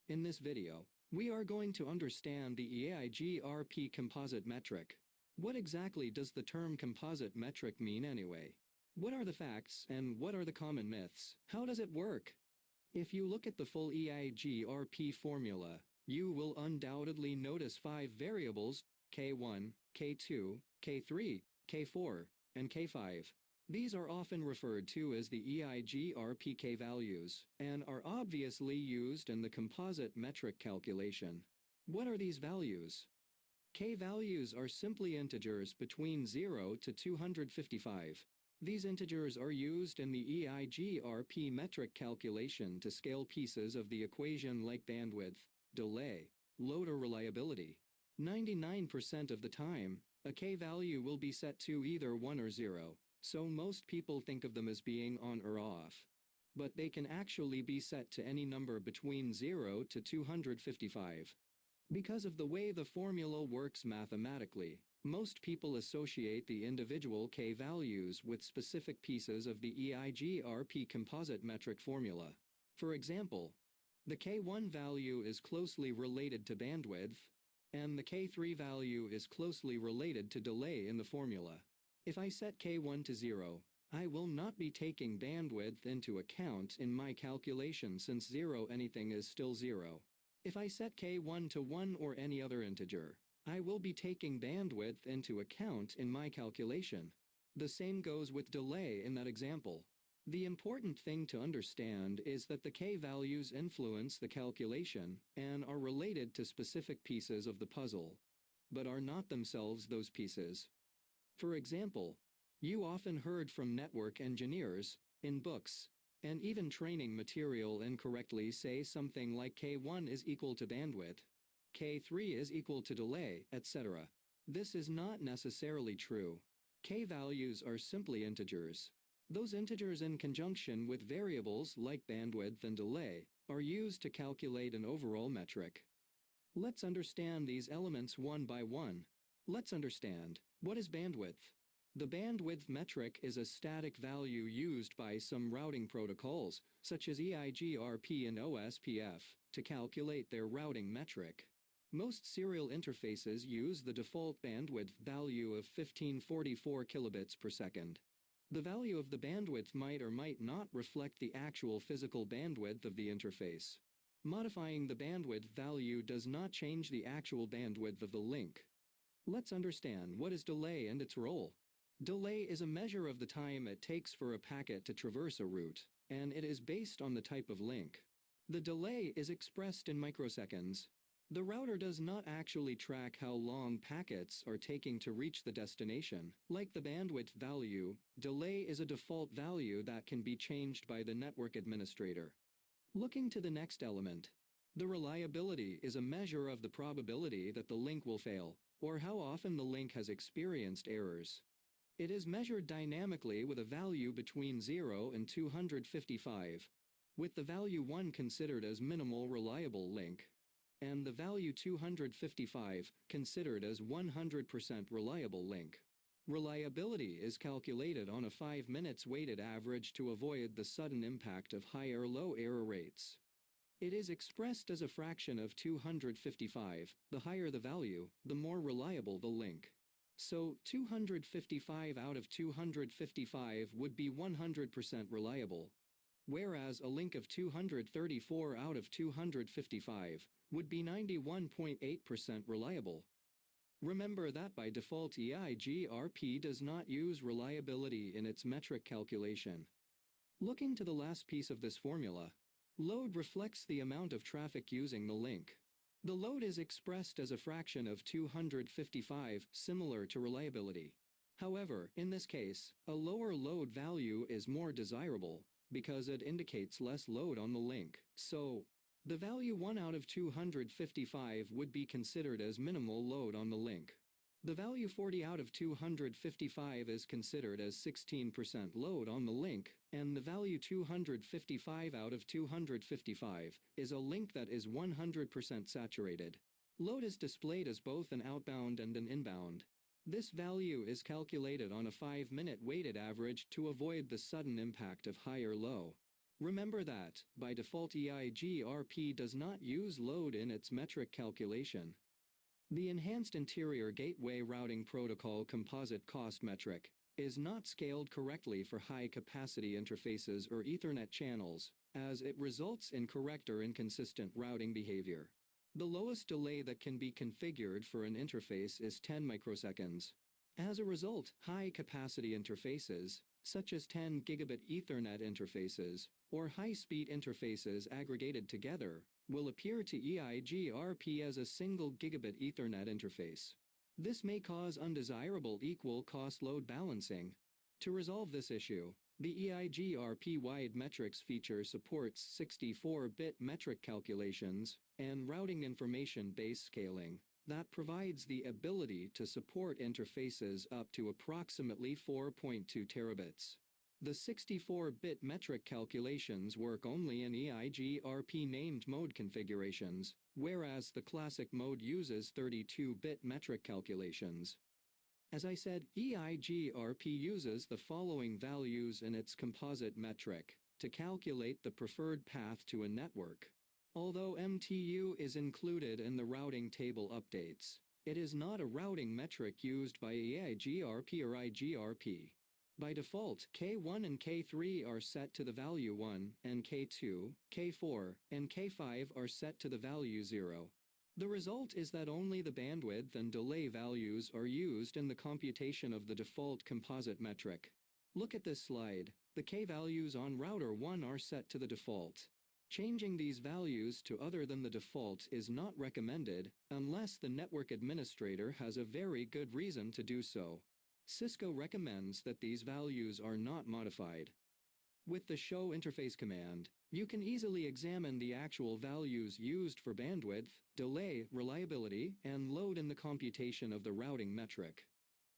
In this video, we are going to understand the EIGRP composite metric. What exactly does the term composite metric mean anyway? What are the facts and what are the common myths? How does it work? If you look at the full EIGRP formula, you will undoubtedly notice 5 variables: K1, K2, K3, K4, and K5. These are often referred to as the EIGRP K values, and are obviously used in the composite metric calculation. What are these values? K values are simply integers between 0 to 255. These integers are used in the EIGRP metric calculation to scale pieces of the equation like bandwidth, delay, load or reliability. 99% of the time, a K value will be set to either 1 or 0. So most people think of them as being on or off. But they can actually be set to any number between 0 to 255. Because of the way the formula works mathematically, most people associate the individual K values with specific pieces of the EIGRP composite metric formula. For example, the K1 value is closely related to bandwidth, and the K3 value is closely related to delay in the formula. If I set K1 to 0, I will not be taking bandwidth into account in my calculation since 0 anything is still 0. If I set K1 to 1 or any other integer, I will be taking bandwidth into account in my calculation. The same goes with delay in that example. The important thing to understand is that the K values influence the calculation and are related to specific pieces of the puzzle, but are not themselves those pieces. For example, you often heard from network engineers, in books, and even training material incorrectly say something like K1 is equal to bandwidth, K3 is equal to delay, etc. This is not necessarily true. K values are simply integers. Those integers in conjunction with variables like bandwidth and delay are used to calculate an overall metric. Let's understand these elements one by one. Let's understand. What is bandwidth? The bandwidth metric is a static value used by some routing protocols, such as EIGRP and OSPF, to calculate their routing metric. Most serial interfaces use the default bandwidth value of 1544 kilobits per second. The value of the bandwidth might or might not reflect the actual physical bandwidth of the interface. Modifying the bandwidth value does not change the actual bandwidth of the link. Let's understand what is delay and its role. Delay is a measure of the time it takes for a packet to traverse a route, and it is based on the type of link. The delay is expressed in microseconds. The router does not actually track how long packets are taking to reach the destination. Like the bandwidth value, delay is a default value that can be changed by the network administrator. Looking to the next element. The reliability is a measure of the probability that the link will fail, or how often the link has experienced errors. It is measured dynamically with a value between 0 and 255, with the value 1 considered as minimal reliable link, and the value 255 considered as 100% reliable link. Reliability is calculated on a 5 minutes weighted average to avoid the sudden impact of high or low error rates. It is expressed as a fraction of 255. The higher the value, the more reliable the link. So, 255 out of 255 would be 100% reliable, whereas a link of 234 out of 255 would be 91.8% reliable. Remember that by default EIGRP does not use reliability in its metric calculation. Looking to the last piece of this formula. Load reflects the amount of traffic using the link. The load is expressed as a fraction of 255, similar to reliability. However, in this case, a lower load value is more desirable, because it indicates less load on the link. So, the value 1 out of 255 would be considered as minimal load on the link. The value 40 out of 255 is considered as 16% load on the link, and the value 255 out of 255 is a link that is 100% saturated. Load is displayed as both an outbound and an inbound. This value is calculated on a 5-minute weighted average to avoid the sudden impact of high or low. Remember that, by default EIGRP does not use load in its metric calculation. The Enhanced Interior Gateway Routing Protocol Composite Cost Metric is not scaled correctly for high-capacity interfaces or Ethernet channels, as it results in correct or inconsistent routing behavior. The lowest delay that can be configured for an interface is 10 microseconds. As a result, high-capacity interfaces, such as 10 gigabit Ethernet interfaces, or high-speed interfaces aggregated together, will appear to EIGRP as a single gigabit Ethernet interface. This may cause undesirable equal cost load balancing. To resolve this issue, the EIGRP wide metrics feature supports 64-bit metric calculations and routing information base scaling that provides the ability to support interfaces up to approximately 4.2 terabits. The 64-bit metric calculations work only in EIGRP named mode configurations, whereas the classic mode uses 32-bit metric calculations. As I said, EIGRP uses the following values in its composite metric to calculate the preferred path to a network. Although MTU is included in the routing table updates, it is not a routing metric used by EIGRP or IGRP. By default, K1 and K3 are set to the value 1, and K2, K4, and K5 are set to the value 0. The result is that only the bandwidth and delay values are used in the computation of the default composite metric. Look at this slide. The K values on router 1 are set to the default. Changing these values to other than the default is not recommended unless the network administrator has a very good reason to do so. Cisco recommends that these values are not modified. With the show interface command, you can easily examine the actual values used for bandwidth, delay, reliability, and load in the computation of the routing metric.